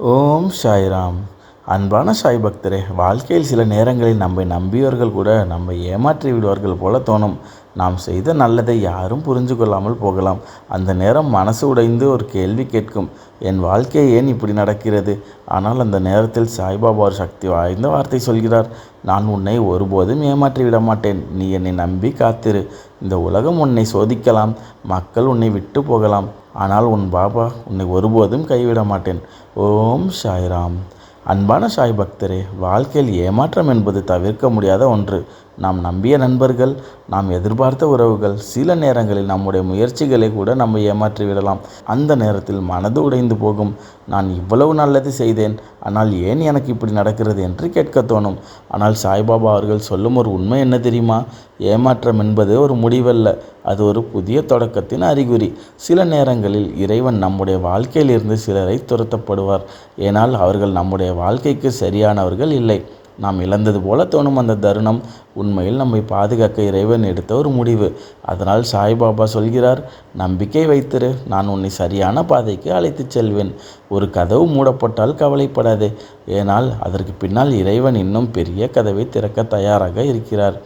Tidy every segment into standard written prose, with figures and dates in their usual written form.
ஓம் சாய்ராம். அன்பான சாய் பக்தரே, வாழ்க்கையில் சில நேரங்களில் நம்மை நம்பியவர்கள் கூட நம்மை ஏமாற்றி விடுவார்கள் போல தோணும். நாம் செய்த நல்லதை யாரும் புரிஞ்சு கொள்ளாமல் போகலாம். அந்த நேரம் மனசு உடைந்து ஒரு கேள்வி கேட்கும், என் வாழ்க்கை ஏன் இப்படி நடக்கிறது? ஆனால் அந்த நேரத்தில் சாய்பாபா ஒரு சக்தி வாய்ந்த வார்த்தை சொல்கிறார், நான் உன்னை ஒருபோதும் ஏமாற்றி விட மாட்டேன். நீ என்னை நம்பி காத்திரு. இந்த உலகம் உன்னை சோதிக்கலாம், மக்கள் உன்னை விட்டு போகலாம், ஆனால் உன் பாபா உன்னை ஒருபோதும் கைவிட மாட்டேன். ஓம் சாய்ராம். அன்பான சாய் பக்தரே, வாழ்க்கையில் ஏமாற்றம் என்பது தவிர்க்க முடியாத ஒன்று. நாம் நம்பிய நண்பர்கள், நாம் எதிர்பார்த்த உறவுகள், சில நேரங்களில் நம்முடைய முயற்சிகளை கூட நம்மை ஏமாற்றி விடலாம். அந்த நேரத்தில் மனது உடைந்து போகும். நான் இவ்வளவு நல்லது செய்தேன், ஆனால் ஏன் எனக்கு இப்படி நடக்கிறது என்று கேட்க தோணும். ஆனால் சாய்பாபா அவர்கள் சொல்லும் ஒரு உண்மை என்ன தெரியுமா? ஏமாற்றம் என்பது ஒரு முடிவல்ல, அது ஒரு புதிய தொடக்கத்தின் அறிகுறி. சில நேரங்களில் இறைவன் நம்முடைய வாழ்க்கையிலிருந்து சிலரை துரத்தப்படுவார். ஏனால் அவர்கள் நம்முடைய வாழ்க்கைக்கு சரியானவர்கள் இல்லை. நாம் இழந்தது போல தோணும் அந்த தருணம் உண்மையில் நம்மை பாதுகாக்க இறைவன் எடுத்த ஒரு முடிவு. அதனால் சாய்பாபா சொல்கிறார், நம்பிக்கை வைத்திரு, நான் உன்னை சரியான பாதைக்கு அழைத்துச் செல்வேன். ஒரு கதவு மூடப்பட்டால் கவலைப்படாதே, ஏனால் அதற்கு பின்னால் இறைவன் இன்னும் பெரிய கதவை திறக்க தயாராக இருக்கிறார்.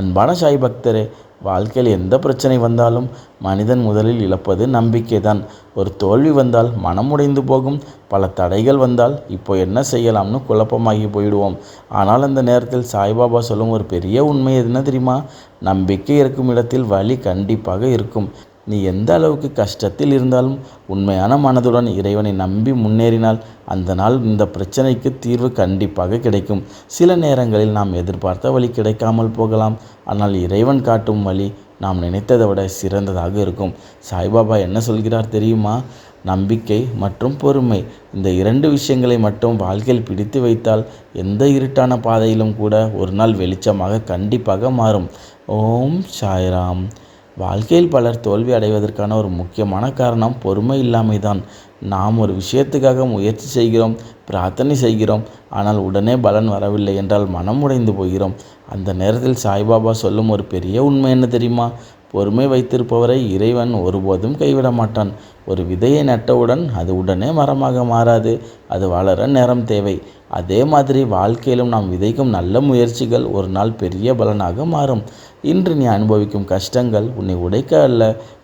அன்பான சாய் பக்தரே, வாழ்க்கையில் எந்த பிரச்சனை வந்தாலும் மனிதன் முதலில் இழப்பது நம்பிக்கை தான். ஒரு தோல்வி வந்தால் மனம் உடைந்து போகும். பல தடைகள் வந்தால் இப்போ என்ன செய்யலாம்னு குழப்பமாகி போயிடுவோம். ஆனால் அந்த நேரத்தில் சாய்பாபா சொல்லும் ஒரு பெரிய உண்மை என்ன தெரியுமா? நம்பிக்கை இருக்கும் இடத்தில் வழி கண்டிப்பாக இருக்கும். நீ எந்த அளவுக்கு கஷ்டத்தில் இருந்தாலும் உண்மையான மனதுடன் இறைவனை நம்பி முன்னேறினால் அந்த நாள் இந்த பிரச்சனைக்கு தீர்வு கண்டிப்பாக கிடைக்கும். சில நேரங்களில் நாம் எதிர்பார்த்த வழி கிடைக்காமல் போகலாம், ஆனால் இறைவன் காட்டும் வழி நாம் நினைத்ததை விட சிறந்ததாக இருக்கும். சாய்பாபா என்ன சொல்கிறார் தெரியுமா? நம்பிக்கை மற்றும் பொறுமை, இந்த இரண்டு விஷயங்களை மட்டும் வாழ்க்கையில் பிடித்து வைத்தால் எந்த இருட்டான பாதையிலும் கூட ஒரு நாள் வெளிச்சமாக கண்டிப்பாக மாறும். ஓம் சாய்ராம். வாழ்க்கையில் பலர் தோல்வி அடைவதற்கான ஒரு முக்கியமான காரணம் பொறுமை இல்லாமை தான். நாம் ஒரு விஷயத்துக்காக முயற்சி செய்கிறோம், பிரார்த்தனை செய்கிறோம், ஆனால் உடனே பலன் வரவில்லை என்றால் மனம் உடைந்து போகிறோம். அந்த நேரத்தில் சாய்பாபா சொல்லும் ஒரு பெரிய உண்மை என்ன தெரியுமா? பொறுமை வைத்திருப்பவரை இறைவன் ஒருபோதும் கைவிட மாட்டான். ஒரு விதையை நட்டவுடன் அது உடனே மரமாக மாறாது, அது வளர நேரம் தேவை. அதே மாதிரி வாழ்க்கையிலும் நாம் விதைக்கும் நல்ல முயற்சிகள் ஒரு நாள் பெரிய பலனாக மாறும். இன்று நீ அனுபவிக்கும் கஷ்டங்கள் உன்னை உடைக்க அல்ல,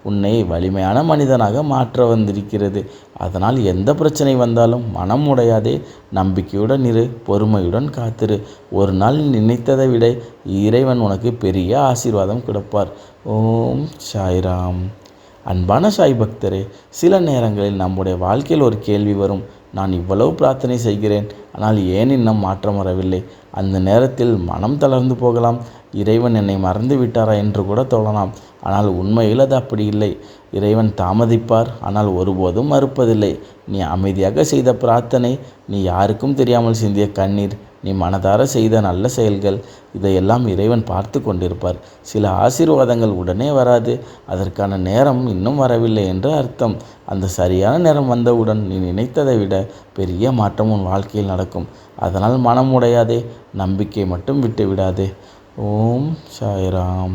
உன்னை வலிமையான மனிதனாக மாற்ற வந்திருக்கிறது. அதனால் எந்த பிரச்சனை வந்தாலும் மனம் உடையாதே, நம்பிக்கையுடன் இரு, பொறுமையுடன் காத்திரு. ஒரு நாள் நினைத்ததை விட இறைவன் உனக்கு பெரிய ஆசீர்வாதம் கொடுப்பார். ஓம் சாய்ராம். அன்பான சாய் பக்தரே, சில நேரங்களில் நம்முடைய வாழ்க்கையில் ஒரு கேள்வி வரும், நான் இவ்வளவு பிரார்த்தனை செய்கிறேன், ஆனால் ஏன் இன்னும் மாற்றம் வரவில்லை? அந்த நேரத்தில் மனம் தளர்ந்து போகலாம். இறைவன் என்னை மறந்து விட்டாரா என்று கூட தோணலாம். ஆனால் உண்மையில் அது அப்படி இல்லை. இறைவன் தாமதிப்பார், ஆனால் ஒருபோதும் மறுப்பதில்லை. நீ அமைதியாக செய்த பிரார்த்தனை, நீ யாருக்கும் தெரியாமல் சிந்திய கண்ணீர், நீ மனதார செய்த நல்ல செயல்கள், இதையெல்லாம் இறைவன் பார்த்து கொண்டிருப்பார். சில ஆசீர்வாதங்கள் உடனே வராது, அதற்கான நேரம் இன்னும் வரவில்லை என்று அர்த்தம். அந்த சரியான நேரம் வந்தவுடன் நீ நினைத்ததை விட பெரிய மாற்றம் உன் வாழ்க்கையில் நடக்கும். அதனால் மனம் உடையாதே, நம்பிக்கை மட்டும் விட்டு விடாதே. ஓம் சாய்ராம்.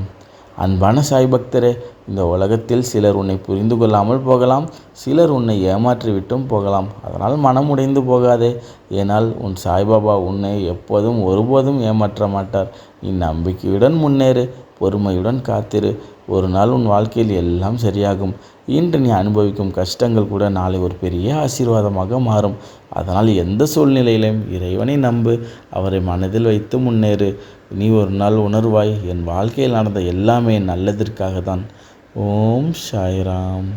அன்பான சாய் பக்தரே, இந்த உலகத்தில் சிலர் உன்னை புரிந்து கொள்ளாமல் போகலாம், சிலர் உன்னை ஏமாற்றி விட்டும் போகலாம். அதனால் மனம் உடைந்து போகாதே, ஏனால் உன் சாய்பாபா உன்னை எப்போதும் ஒருபோதும் ஏமாற்ற மாட்டார். நீ நம்பிக்கையுடன் முன்னேறு, பொறுமையுடன் காத்திரு. ஒரு நாள் உன் வாழ்க்கையில் எல்லாம் சரியாகும். இன்று நீ அனுபவிக்கும் கஷ்டங்கள் கூட நாளை ஒரு பெரிய ஆசீர்வாதமாக மாறும். அதனால் எந்த சூழ்நிலையிலும் இறைவனை நம்பு, அவரை மனதில் வைத்து முன்னேறு. நீ ஒரு நாள் உணர்வாய், என் வாழ்க்கையில் நடந்த எல்லாமே நல்லதற்காக தான். ஓம் சாய்ராம்.